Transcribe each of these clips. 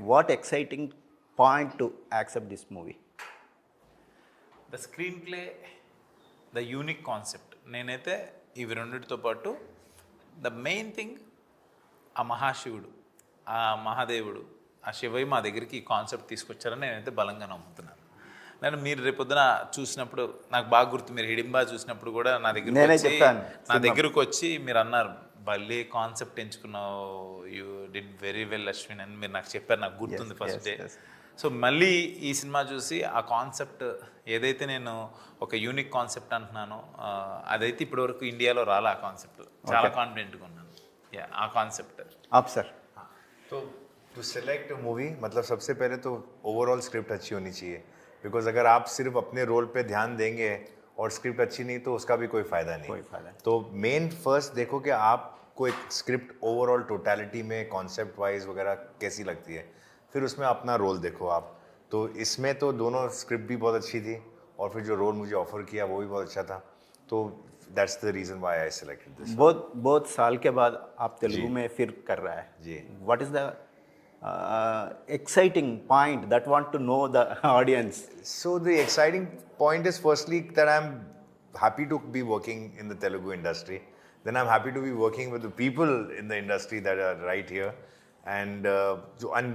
what exciting point to accept this movie? The screen play, the unique concept. నేనైతే ఇవి రెండిటితో పాటు the main thing, ఆ మహాశివుడు, ఆ మహాదేవుడు, ఆ శివయ్య మా దగ్గరికి ఈ కాన్సెప్ట్ తీసుకొచ్చారని నేనైతే బలంగా నమ్ముతున్నాను. నేను మీరు రేపొద్దున చూసినప్పుడు నాకు బాగా గుర్తు, మీరు హిడింబా చూసినప్పుడు కూడా నా దగ్గరకు వచ్చి మీరు అన్నారు, భలే కాన్సెప్ట్ ఎంచుకున్నావు, you did very well Ashwin అని మీరు నాకు చెప్పారు. నాకు గుర్తుంది ఫస్ట్ డే. సో మళ్ళీ ఈ సినిమా చూసి ఆ కాన్సెప్ట్ ఏదైతే నేను ఒక యూనిక్ కాన్సెప్ట్ అంటున్నానో అదైతే ఇప్పటివరకు ఇండియాలో రాలే. ఆ కాన్సెప్ట్ చాలా కాన్ఫిడెంట్గా ఉన్నాను. ఆ కాన్సెప్ట్ आप सर. तो टू सेलेक्ट मूवी मतलब सबसे पहले तो ओवरऑल स्क्रिप्ट अच्छी होनी चाहिए, बिकॉज अगर आप सिर्फ अपने रोल पे ध्यान देंगे और स्क्रिप्ट अच्छी नहीं तो उसका भी कोई फ़ायदा नहीं. तो मेन फर्स्ट देखो कि आपको एक स्क्रिप्ट ओवरऑल टोटलिटी में कॉन्सेप्ट वाइज वगैरह कैसी लगती है, फिर उसमें अपना रोल देखो आप. तो इसमें तो दोनों स्क्रिप्ट भी बहुत अच्छी थी और फिर जो रोल मुझे ऑफर किया वो भी बहुत अच्छा था. तो that's the reason why I selected this. बहुत साल के बाद आप तेलुगु में फिर कर रहा है जी. What is the exciting point that want to know the audience? So the exciting point is firstly that I'm happy to be working in the Telugu industry. Then I'm happy to be working with the people in the industry that are right here and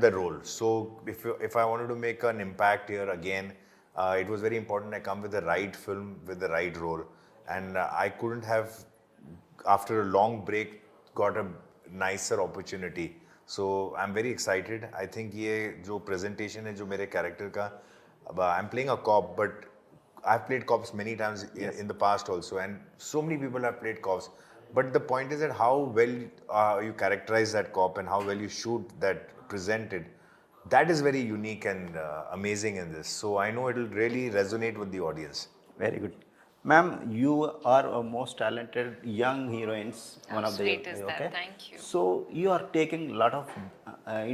the role. So if I wanted to make an impact here again, it was very important I come with the right film with the right role, and I couldn't have, after a long break, got a nicer opportunity. So I'm very excited. I think ये जो presentation है जो मेरे character का, I'm playing a cop, but I've played cops many times in the past also, and so many people have played cops. But the point is that how well you characterize that cop and how well you shoot that presented, that is very unique and amazing in this. So I know it will really resonate with the audience. Very good. Ma'am, you are a most talented young heroines. How sweet is that? Thank you. So you are taking a lot of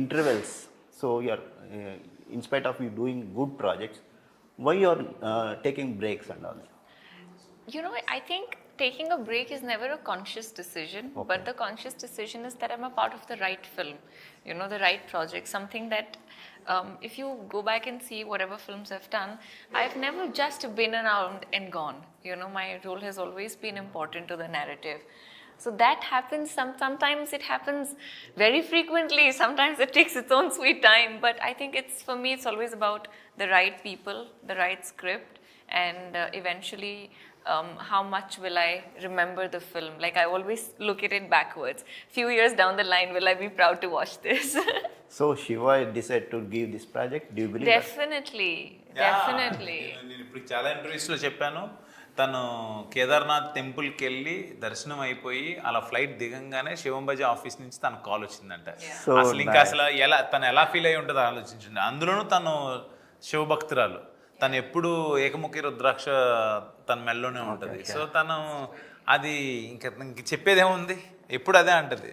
intervals. So you are, in spite of you doing good projects, why you are taking breaks and all? You know, I think taking a break is never a conscious decision, but the conscious decision is that I'm a part of the right film, you know, the right project, something that if you go back and see whatever films I've done, I've never just been around and gone. You know, my role has always been important to the narrative. So that happens, sometimes it happens very frequently, sometimes it takes its own sweet time, but I think for me, it's always about the right people, the right script, and eventually how much will I remember the film? Like I always look at it backwards. Few years down the line, will I be proud to watch this? So Shiva decided to give this project. Do you believe Definitely. Definitely. నేను ఇప్పుడు చాలా ఇంటర్వ్యూస్లో చెప్పాను, తను కేదార్నాథ్ టెంపుల్కి వెళ్ళి దర్శనం అయిపోయి అలా ఫ్లైట్ దిగంగానే శివంబాజీ ఆఫీస్ నుంచి తనకు కాల్ వచ్చిందంట. అసలు ఇంకా అసలు తను ఎలా ఫీల్ అయి ఉంటుందో ఆలోచించండి. అందులోనూ తను శివభక్తురాలు, తను ఎప్పుడు ఏకముఖి రుద్రాక్ష తన మెల్లోనే ఉంటుంది. సో తను అది ఇంక చెప్పేదేముంది, ఎప్పుడు అదే అంటది.